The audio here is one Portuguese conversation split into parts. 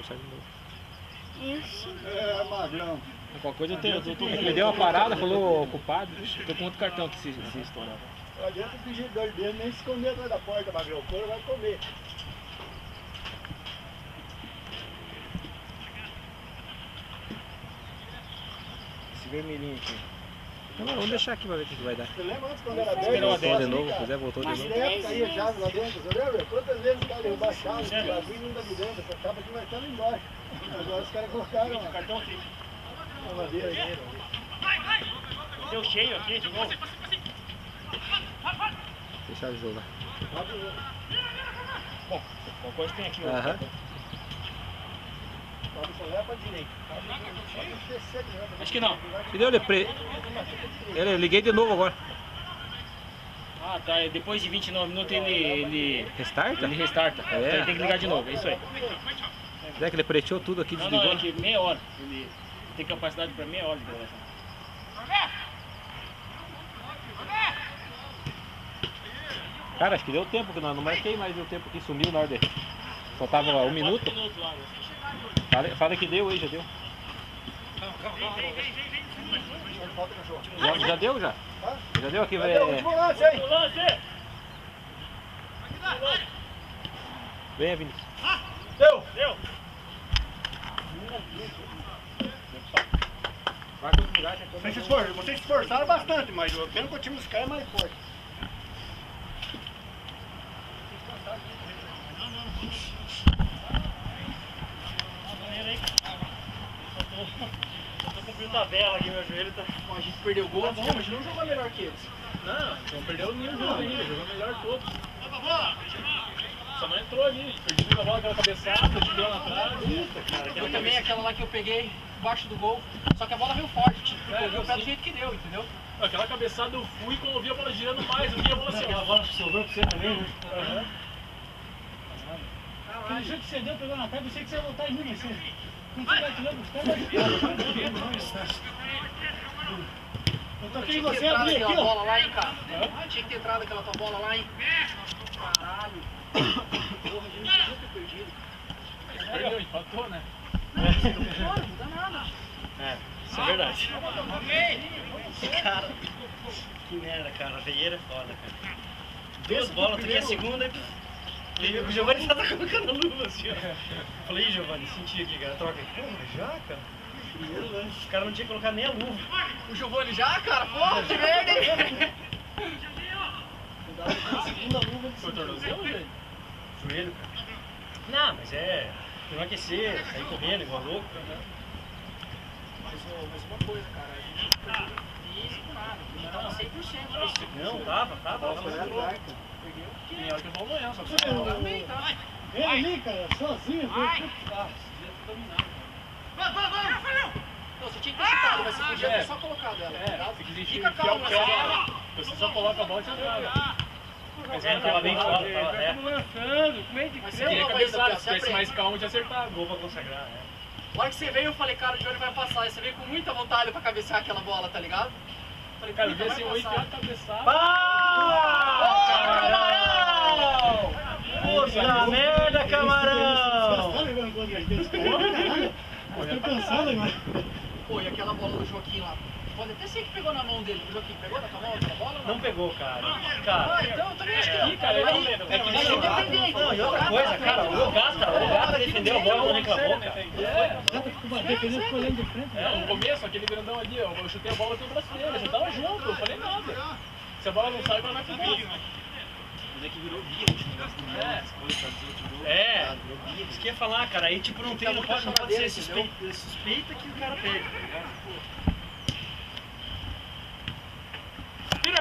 conversar de novo. Isso. É, magrão. Qualquer coisa eu tenho. Ele deu uma parada, falou ocupado. Tô com outro cartão que se estourar. Não adianta fingir dor dele, nem se esconder atrás da porta, magrão. O couro vai comer. Esse vermelhinho aqui. Não, vamos deixar aqui pra ver o que vai dar. Você lembra antes quando era 10? Esperou de novo, quiser voltou de Mas novo. tempo caía chave lá dentro, você lembra? Quantas vezes o cara derrubar a chave, o bagulho não dá de dentro, essa chapa aqui vai estar lá embaixo. Agora os caras colocaram O cartão aqui. uma madeira aí. Deu cheio aqui de novo. Fechar o jogo lá. Bom, qualquer coisa tem aqui. Aham. Só leva pra direita. Acho que não. E deu ele liguei de novo agora. Ah, tá. Depois de 29 minutos ele Restarta? restarta. É. Então ele tem que ligar de novo, é isso aí. Será que ele preteou tudo aqui, Não, desligou? não, é que meia hora. Ele tem capacidade para meia hora de gravação. Cara, acho que deu tempo, que não marquei, mas deu tempo que sumiu na hora de... Faltava 1 minuto. 4 minutos lá. Fala que deu aí, já deu. Já deu, já? Já deu aqui, Cadê o último lance aí? Lance! Venha, Vinícius. Deu! Deu! Vocês se esforçaram bastante, mas eu quero que o time dos caras é mais forte. Eu tô cumprindo tabela aqui, meu joelho tá... A gente perdeu o gol, mas a gente não jogou melhor que eles. Não perdeu nenhum jogo ainda, jogou melhor todos. Só não entrou ali, perdeu a bola, aquela cabeçada, tirou lá atrás. Eu também, aquela lá que eu peguei embaixo do gol. Só que a bola veio forte, tipo, eu vi o pé do jeito que deu, entendeu? Aquela cabeçada eu fui quando eu vi a bola girando mais, eu vi a bola assim, ó. A bola sobrou pra você também, né? Aquele chute que você deu, pegou na trave, eu sei que você ia voltar em mim, mas você não fica atirando os caras. Eu toquei em Tinha que você, ter entrado abri aquela aqui, ó. bola lá, hein, cara? Tinha que ter entrado aquela tua bola lá, hein? Caralho. Porra, a gente não podia ter perdido. Perdeu, empatou, né? Não dá nada. É, isso é verdade. Cara, que merda, cara. A veieira é foda, cara. 2 bolas, toquei a segunda e o Giovanni já tá colocando a luva assim, ó. Falei, Giovanni, senti aqui, cara. Troca aqui. Porra, já, cara? Os caras não tinham colocado nem a luva. O Giovanni já, cara? Porra, que merda, hein? Segunda luva de Foi tornozelo, gente? Joelho, cara. Não, mas é... Não aquecer, sair correndo igual louco, né? Mas uma coisa, cara, a gente não perdeu físico, nada. A gente tava 100%. Não, tava muito louco. Tem hora que eu vou amanhã, só que Eu também, tá? Ele ali, cara, sozinho. Não, você tinha que ter chutado, mas você podia ter só colocado ela, tá ligado? Fica calmo nessa bola. você só coloca a bola e você joga. Mas ele tava bem fora, tava lançando, como é que Mas você você queria não vai cabeçar, ainda, se você tivesse mais aprende. calmo, tinha acertado. gol pra consagrar, né? A hora que você veio, eu falei, cara, o Johnny vai passar. E você veio com muita vontade pra cabecear aquela bola, tá ligado? Falei, Cara, eu puta, vi vai assim, 8 passar. a cabeçada. Puta merda, camarão! Tá levando contra aqueles caras? Eu tô cansado agora. Pô, e aquela bola do Joaquim lá? Pode até ser que pegou na mão dele. O Joaquim pegou na tua mão aquela bola? Não pegou, cara. Ah, então eu também acho que não. cara, eu Aí, não lembro. é que nem eu defender. Não, e outra coisa, cara, o Gasta defendeu a bola, não reclamou, cara. O defendendo ficou olhando de frente. No começo, aquele grandão ali, ó, eu chutei a bola pelo braço dele, eu tava junto, eu falei nada. Se a bola não sai, vai pro gol. Mas é que virou via esse negócio do gol. É, isso que ia falar, cara. Aí tipo não tem, não pode ser suspeita que o cara perde, tá ligado?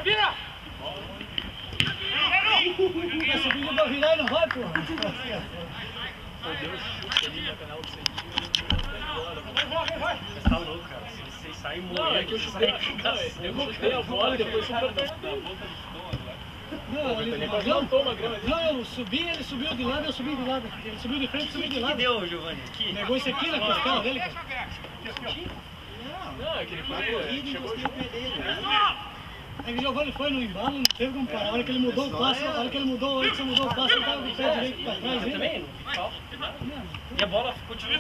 Vira! Esse vídeo vai virar e não vai, porra. Meu Deus, chute ali na canal do sentido. Mas tá louco, cara. Vocês saem Não, é morrendo. que eu chutei a bola e depois foi pra perto. Não, Ele quase matou o Magrão ali. não, eu subi, ele subiu de lado, eu subi de lado. Ele subiu de frente, eu subi de O que lado. deu, Giovanni? Aqui? Negou isso aqui na costela dele, cara. Não, é que ele foi, chegou junto. É que o Giovanni foi no embalo, não teve como parar. A hora que ele mudou o passe, a hora que você mudou o passe, ele tava com o pé direito pra trás. Eu também, não vi falta. E a bola continua.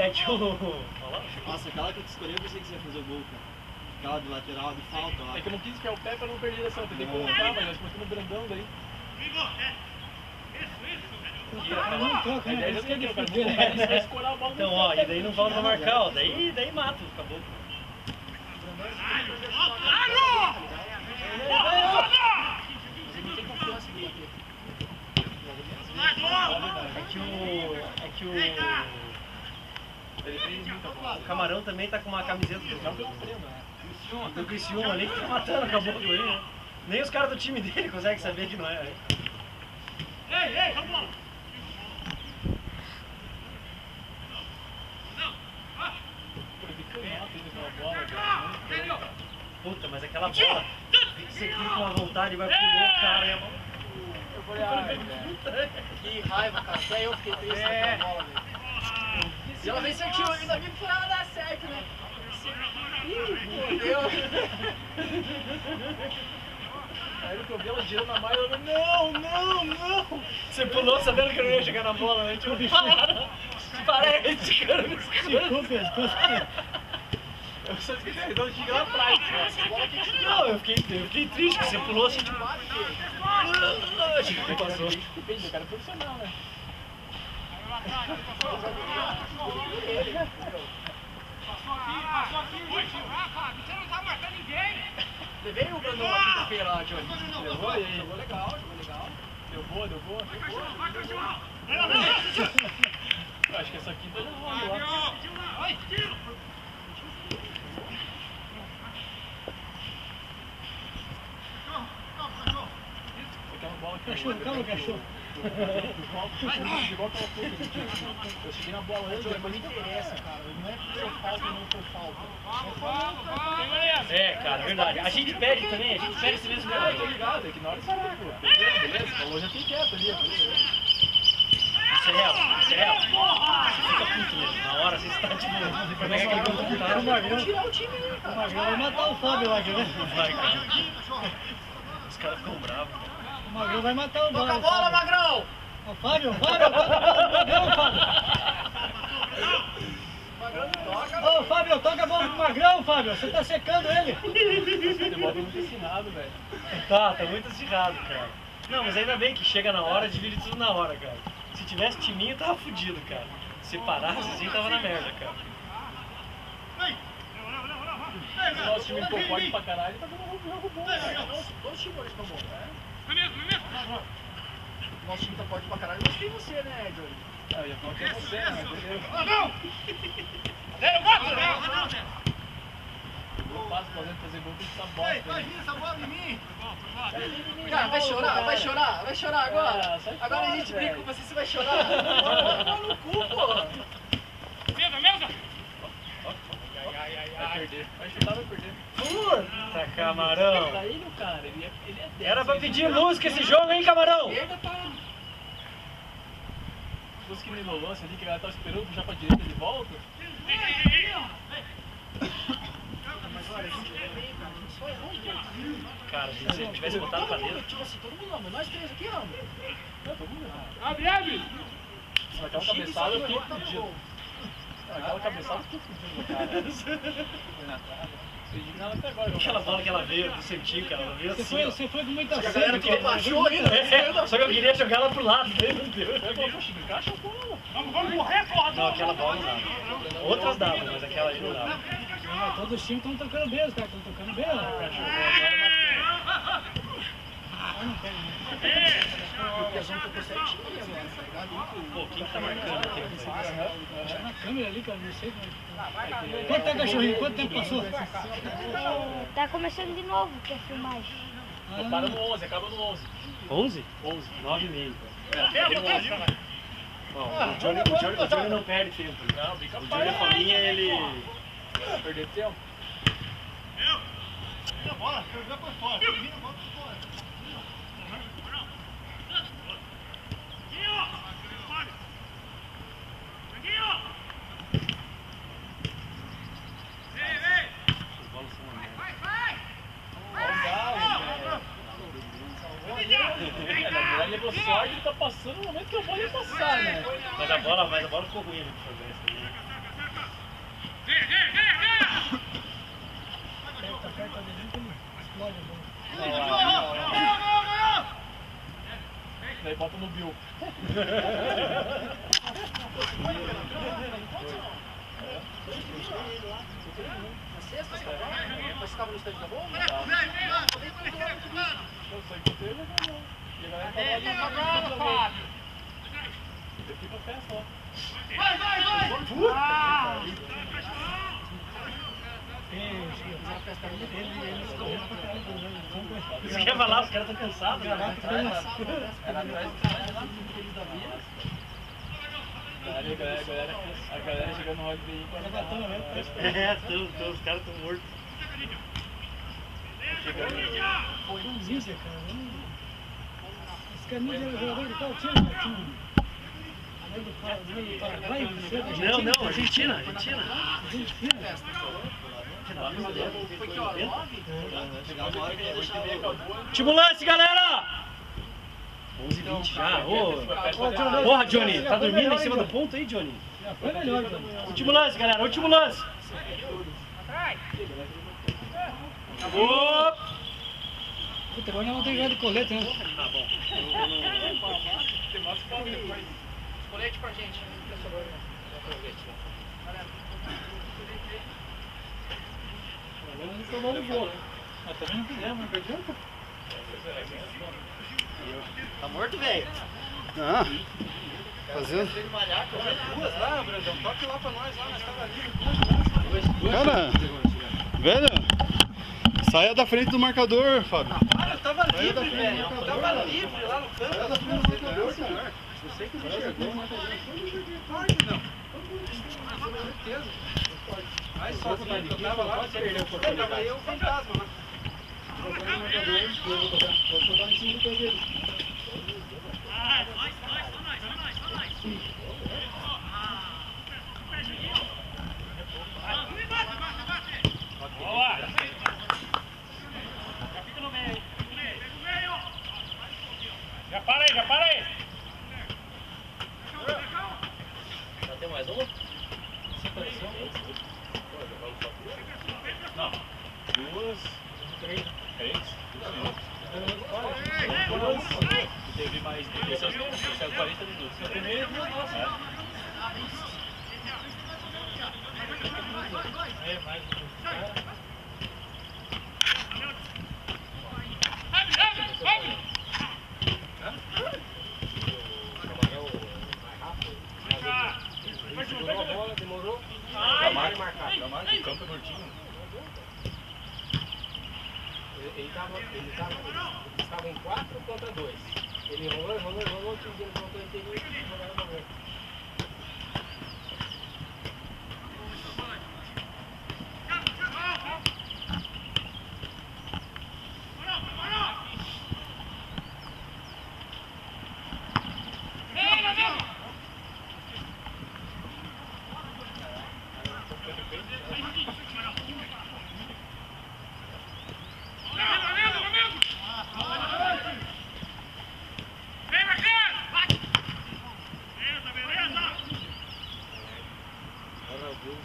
É que o... Nossa, aquela que eu te escolhi, eu pensei que você ia fazer o gol, cara. Aquela de lateral, de falta lá. É que eu não quis enfiar o pé pra não perder a direção. Tentei colocar, mas nós começamos brandão daí. Não troca, A né? ideia Isso é que que é eu de fuder, quero né? escorar a bola. Então, ó, e daí não volta pra marcar, ó. Daí mata, acabou. É que o Camarão também tá com uma camiseta do Criciúma ali que tá matando, acabou com ele, né? Nem os caras do time dele conseguem saber que não é. Puta, mas aquela bola, você clica com uma vontade e vai pro gol, cara, e a bola... Eu falei, que raiva, cara. Até eu fiquei triste naquela bola, velho. E ela vem certinho, ainda vi que ela dar certo, né? Ih, fodeu. Aí que eu vi ela girando na malha, eu falei, não! Você pulou sabendo que eu não ia chegar na bola, né? Tipo, parece, cara. Ficou, Pedro. Eu só esqueci, então eu cheguei lá atrás. Não, eu fiquei triste, que você pulou assim, tipo... Que passou. Depende, o cara é profissional, né? Levei o Brandão na quinta-feira lá, Johnny. Levou aí. Jogou legal. Deu boa. Eu acho que essa aqui tá levando lá. Aquela bola que Cachorro, calma, cachorro. igual aquela coisa. Eu cheguei na bola antes, Mas não interessa, cara. Não é que eu falta ou não foi falta. É, cara, verdade. A gente pede também, esse mesmo Ah, cara. tô ligado, é que na hora você vai, pô. Beleza? Falou, já tem quieto ali. Isso é real. Você fica puto mesmo. Na hora você está tipo... Como é que aquele gol tá? O Magrão Tirar o time aí, cara. vai matar o Fábio lá, quer ver? Vai, cara. Os caras ficam bravos. O Magrão vai matar o Toca a bola, Magrão! O Fábio, toca a bola pro Magrão, Fábio. Magrão toca. Ô, Fábio, toca a bola pro Magrão, Fábio. Você tá secando ele. O futebol foi muito ensinado, velho. Tá muito acirrado, cara. Não, mas ainda bem que chega na hora, divide tudo na hora, cara. Se tivesse timinho, tava fudido, cara. Se parasse assim, tava na merda, cara. Se o nosso time ficou forte pra caralho, tá dando um jogo bom, velho. Todos os times hoje estão bons, né? Nosso time tá forte pra caralho, mas tem você, né, Johnny? Ah, eu ia falar que é você, né? Eu passo podendo fazer gol, tem que estar bosta. essa bola em mim! Cara, vai chorar agora. sai Agora a fora, gente velho. brinca com você vai chorar. Vai no cu, pô. Vai perder. Vai chutar, vai perder. Puta, Camarão. Tá indo, cara. Ele é 10. Era pra pedir música esse jogo, hein, Camarão? Esquerda pra... Fosse que nem no lance ali, que a galera tava esperando puxar pra direita de volta. Mas olha, a gente é bem, cara. A gente só errou um pouco. Cara, se ele tivesse botado pra dentro... Tipo assim, todo mundo ama. Nós três aqui amamos. Aquela cabeçada eu fiquei fudido. Aquela cabeçada eu fiquei fudido, cara. Foi na trave. Eu digo nada até agora. Aquela bola que ela veio do centinho, cara, ela veio assim, ó. Você foi com muita A galera sede, que baixou ainda. É, só que eu queria jogar ela pro lado, né? Não deu. Eu falei, poxa, encaixa a bola. Não, aquela bola não dava. Outras davam, mas aquela ali não dava. Ah, todos os times estão tocando bem, os caras estão tocando bem, Porque a zona tocou certinho ali agora, tá ligado? Pô, quem que tá marcando aqui? na câmera ali, cara, não sei. Quanto tá, cachorrinho? Quanto tempo passou? Tá começando de novo que a filmagem. Então para no 11, acaba no 11. 11? 11. 9,5. Bom, o Johnny não perde tempo. Não, brinca O Johnny, a faminha, ele... Vai perder tempo. A bola, jogar pra fora. Vira a bola pra fora. deu sorte, ele tá passando no momento que eu vou passar, né? Mas a bola ficou ruim de fazer isso aí. Tá perto da gente, ele explode a bola. Daí bota no Bill. Na sexta, você depois ficava no estádio da bola? Eu sei que teve, mas não. E a galera tava ali no Fábio. Eu fui pra festa lá. Você quer falar? Os caras estão cansados, né? Era atrás do cara lá, da Vila. A galera chegando no Rock BI quase matando, né? Os caras estão mortos. Foi um Zícia, cara. Esse cara nem era jogador de qual time? Paraguai? Não, Argentina. Foi que hora? 9? Último lance, galera! 11h20 já. Porra, Johnny, tá dormindo em cima do ponto aí, Johnny? Foi melhor, Johnny. Último lance, galera, último lance. Puta, agora não tem jogado de colete, né? Tá bom. Colete pra gente. Agora não tomou no gol, né? Mas também não fizemos, não adianta. Tá morto, velho? Ah, fazendo. Duas lá, Brandão. Toque lá pra nós, lá, nós tava ali. Cara, velho, saia da frente do marcador, Fábio. Eu tava livre, velho. Eu tava livre lá no canto. Saia da frente do marcador, cara. Você que me enxergou. Não. Com certeza. Mas só que eu tava lá, você perdeu. Tava eu, o fantasma lá. Vou botar em cima do pé dele. Boa! Já fica no meio. Já para aí! Já tem mais uma? Não. Duas. Três. Teve mais. Esse é o 40 minutos. O primeiro e duas nossas. É, mais um. Demorou? O campo é curtinho. Ele estava em 4 contra 2. Ele rolou, o time dele voltou inteiro e jogaram no gol.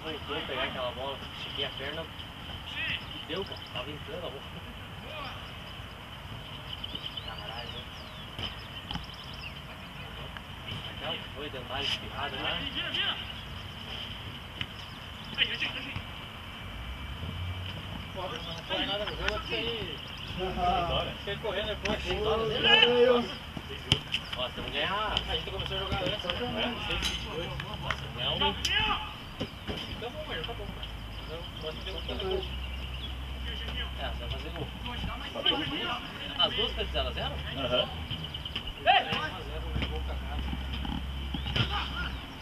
Voltou a pegar aquela bola, cheguei a perna e deu, cara. Tava entrando a bola. Caralho. Aquela foi dentro da área espirrada, né? Não foi nada no jogo, que aí. Fiquei correndo depois. Ó, temos que ganhar. A gente começou a jogar antes, né? Nossa, ganhar um. Tá bom, mas tá bom. Pode ter um Você vai fazer gol. As duas foi de 0x0? Aham.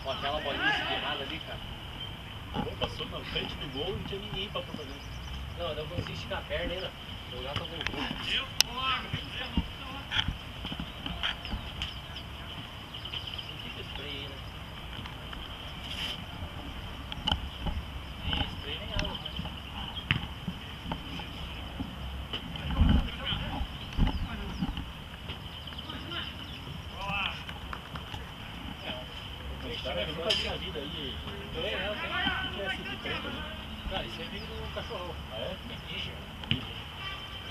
Ó, aquela bolinha espirrada ali, cara. Passou na frente do gol e não tinha ninguém pra fazer. Não, eu não consegui esticar a perna ainda. Eu já tô com o gol. Fica spray aí, né? Spray nem água, né? cachorrão. Ah, é?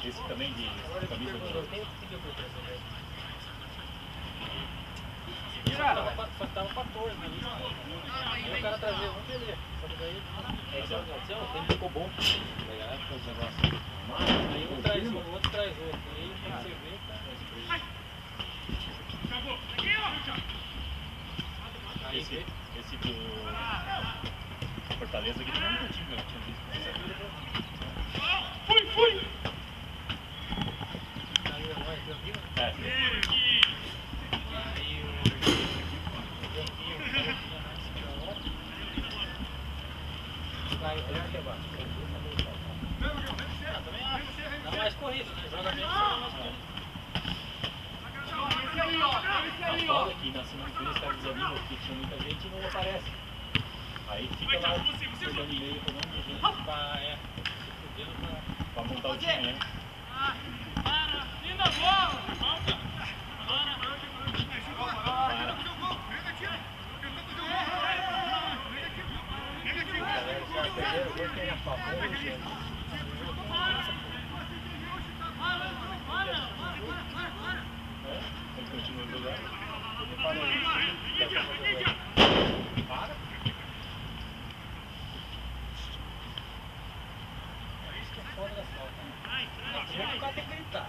Esse também de camisa Eu do... tenho que pedir por trazer, velho. Tava 14 na lista. Aí o cara trazer um, beleza. Só que daí, ele ficou bom. Legal, os negócios. Aí um traz um, o outro traz outro. Aí quando você vê, tá. Aí Esse do Fortaleza aqui também não tinha, eu tinha visto. ainda mais, eu vi, né? É, Aí vai, eu tenho que levar. Dá mais corrida, né? Joga menos, joga mais corrida. a foda que na segunda-feira os caras desanimam porque tinha muita gente e não aparece. Aí fica lá jogando e-mail, falando de gente pra montar o time, né? Ele continua jogando. Para. Isso que é foda da falta, né? O cara tem que gritar.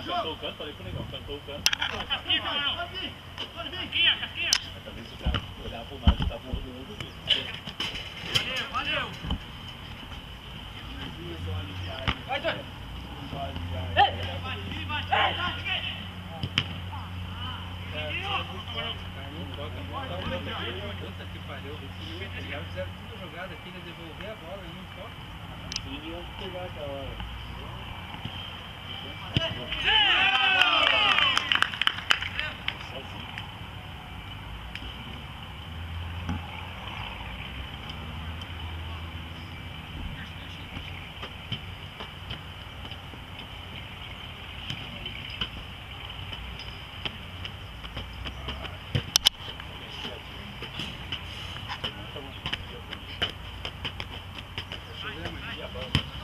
Cantou o canto, falei pro negão, cantou o canto. Mas talvez se o cara olhar pro lado e tá pro outro mundo, Vai, Johnny! Puta que pariu. Os caras fizeram toda a jogada aqui, devolver a bola e não toca. ele ia pegar aquela hora. Sozinho.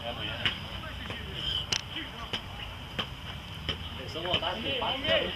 É amanhã. Atenção, vontade de empate, né?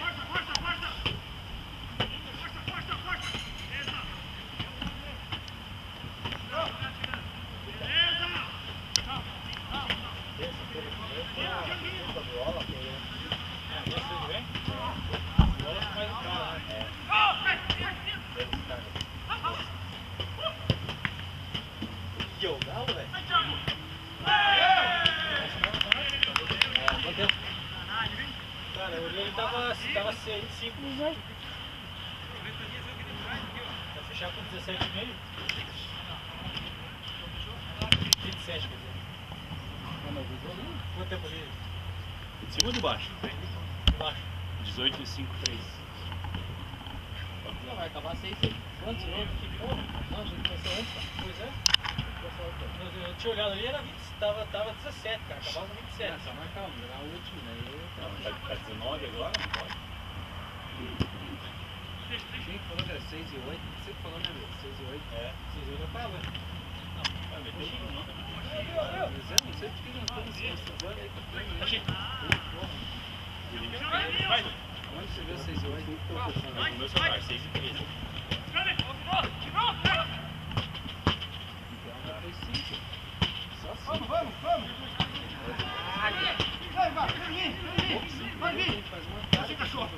Cara, eu olhei, ele tava 5. 18. Vai fechar com 17,5? 27, quer dizer. Quanto tempo ali? De cima ou de baixo? Embaixo. 18 e 5, 3. Não, vai acabar 6 quantos jogos que porra? Não, a gente começou antes, tá? Pois é. Eu tinha olhado ali, era 20, tava 17, cara. Acabava com 27. Só marcar um, jogar o último, daí Não, tá 19 agora? Não pode. Quem falou que era 6 e 8? Você que falou, né, meu? 6 e 8. É. 6 horas eu tava. Vai meter o time, não. Mas eu não sei porque não estamos mostrando aí pra frente. Vai. Onde você viu 6 e 8? No meu celular, 6 e 13. Então foi 5. Só 5. Vamos! Vai vir! Faz uma cara. Cachorro!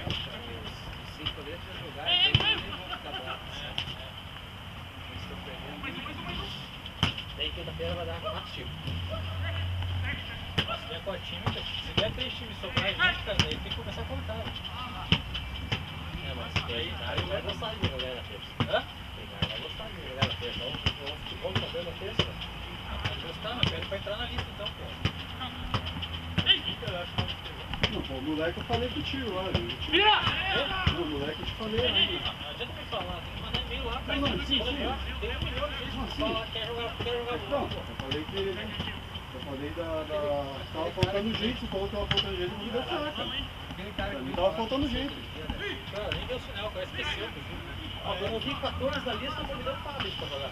Os 5 letras já jogaram, então eles nem vão ficar bravos. Eles estão perdendo. daí quinta-feira vai dar 4 times. Se der 4 times, se der 3 times sobrar, gente, cara, daí tem que começar a contar. Tem cara que vai gostar de jogar na terça. Hã? Tem cara que vai gostar de jogar na terça. O futebol tá dando na terça. Gostar, mas pede pra entrar na lista então, pô. Eu acho que Não, pô, o moleque eu falei contigo lá, gente. Vira! O moleque eu te falei lá. não adianta me falar, tem que mandar e-mail lá pra Não, gente. sim, sim. Tem 1 milhão de gente que fala que quer jogar Não, bola. eu falei que... Eu falei tava faltando gente, você falou que tava faltando gente, não deu certo. Aquele cara Pra mim que tava faltando gente. Cara, nem deu sinal, o cara esqueceu. Eu não vi 14 da lista, eu tô me dando pra lista pra jogar.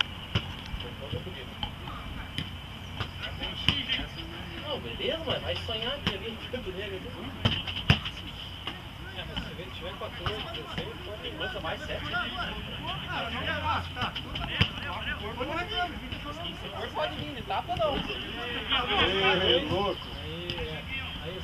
Não, beleza, mas vai sonhar aqui ali no campo negro. É, mas se tiver 14, 16, Tem coisa mais 7. for pode vir, de tapa não. Ei, louco. Aí o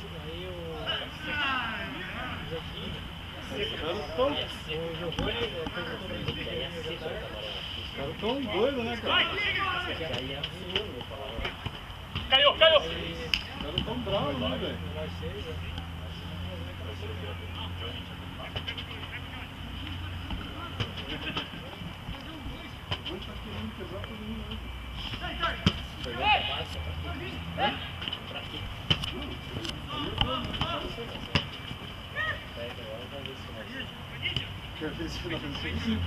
Os caras tão doidos, né, cara? Caiu! Os caras tão bravos, né, velho? vai ser, O tá querendo quebrar todo mundo, né? Quer ver esse final de semana?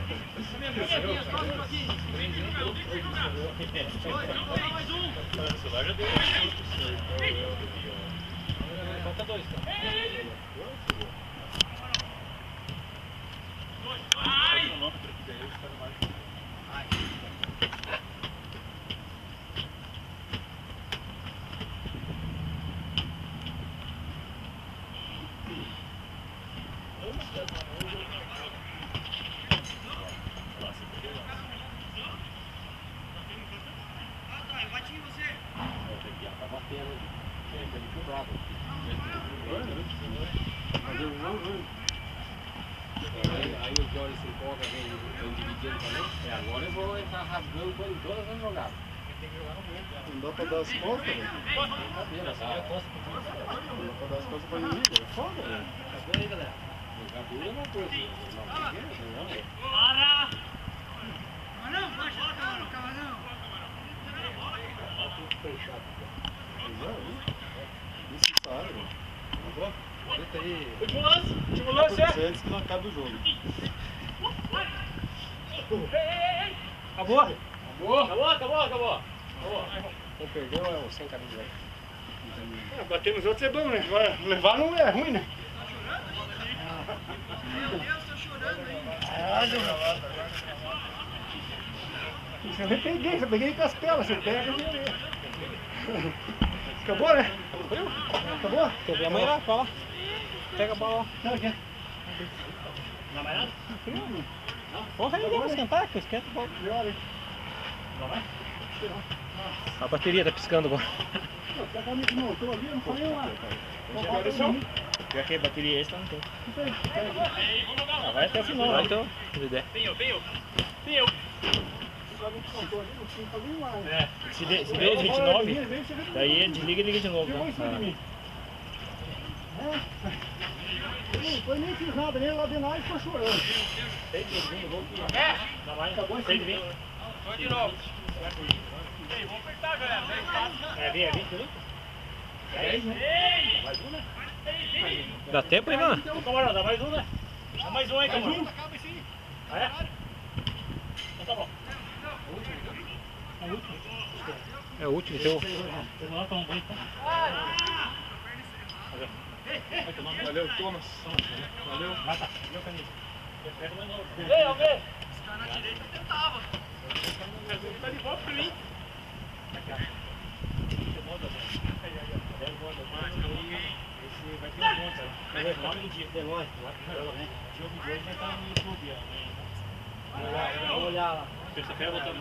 falta 2, tá? Aí o Johnny se empolga, vem dividindo também. Agora eu vou entrar rasgando coisa em todas as jogadas. Não dá pra dar as costas, velho. Brincadeira, tá? Não dá pra dar as costas pra ninguém, velho. É foda, velho. Cadê aí, galera? Jogador é uma coisa. Não, Para! Camarão, baixa lá, camarão! Necessário, velho. Eita aí. Último lance! Último lance, é! Isso antes que não acabe o jogo. Acabou? Acabou. Quem perdeu é o sem camisa. Bater nos outros é bom, né? Levar não é ruim, né? Meu Deus, tô chorando aí! Eu nem peguei, só peguei Castela, você pega Acabou, né? Acabou? Quer ver amanhã lá? Fala. Pega a bola lá. Não, aqui. Não vai nada? Porra, ninguém vai esquentar, que eu esquento o bola. Não vai? A bateria tá piscando agora. Tá com a minha que montou ali, eu não falei lá. Pior que a bateria extra não tem. Ah, vai até o final, vai então. Venham! É, se deu os 29, daí desliga e liga de novo. Chegou em cima de mim. Não foi nem fiz nada, nem lá de nada e ficou chorando. Não vai? Acabou Tem assim. de vir? Foi de novo. Ei, vamos apertar, galera. É 20 tudo? 10, né? Mais um, né? Dá tempo ainda? Ô, camarão, dá mais um, né? Dá mais um aí, Mais camarão. um. Ah, é? Então tá bom. É o último teu. Vocês não estão bem, então. Valeu, Thomas. Valeu. Mata. Meu canito. Pega mais novo. Ei, alguém! Os caras na direita tentavam. Tá de volta pra mim. Aqui, ó. Você monta, velho. Aí, ó. Esse vai ter um monte, velho. O nome do dia. Deloy. O jogo de hoje vai estar no YouTube, ó. Vamos olhar lá. Terça-feira voltando.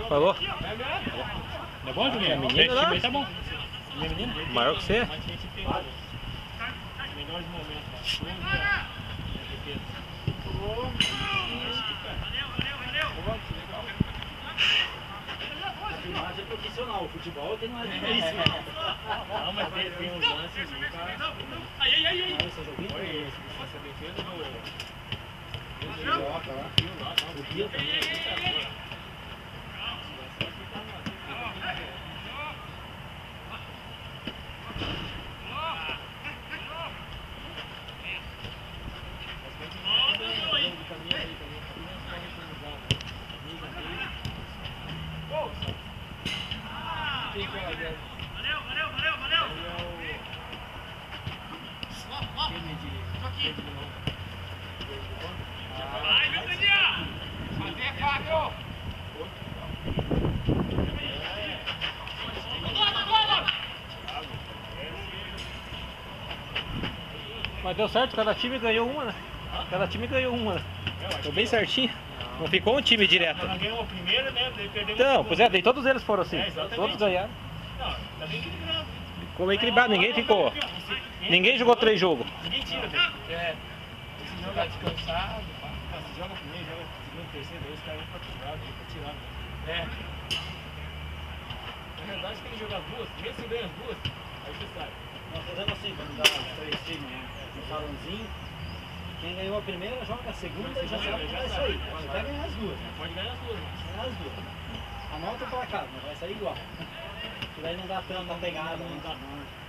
Falou? É bom, Juninho? É menino lá? Tá bom. Ele é menino? Maior que você? Mas tem que ter melhores momentos. Valeu! A filmagem é profissional, o futebol tem mais diferença. Não, mas tem uns lances. Esse joguinho foi Essa defesa do... Coloca lá. o dia também. Mas deu certo, cada time ganhou uma, né? Cada time ganhou uma, né? Deu bem certinho. Não ficou um time direto. Nós ganhamos a primeira, né? Daí perdemos Então, a pois é, daí todos eles foram assim. exatamente. Todos ganharam. Não, tá bem equilibrado. Ficou bem equilibrado, ninguém ficou. Ninguém jogou 3 jogos. Ninguém tira, velho. É. Esse jogo tá descansado. Você joga primeiro, joga segundo, terceiro, aí os caras vão pra tirar, pra tirar. É. Na verdade, tem que jogar duas, mesmo se ganha as duas, aí você sai. Nós fazemos assim, quando dá 3 times no salãozinho, quem ganhou a primeira joga a segunda e já sabe que vai sair. Você vai ganhar as duas, né? Pode ganhar as duas, né? Ganhar as duas. Anota pra cá, mas vai sair igual. Porque daí não dá tanta pegada, não dá não.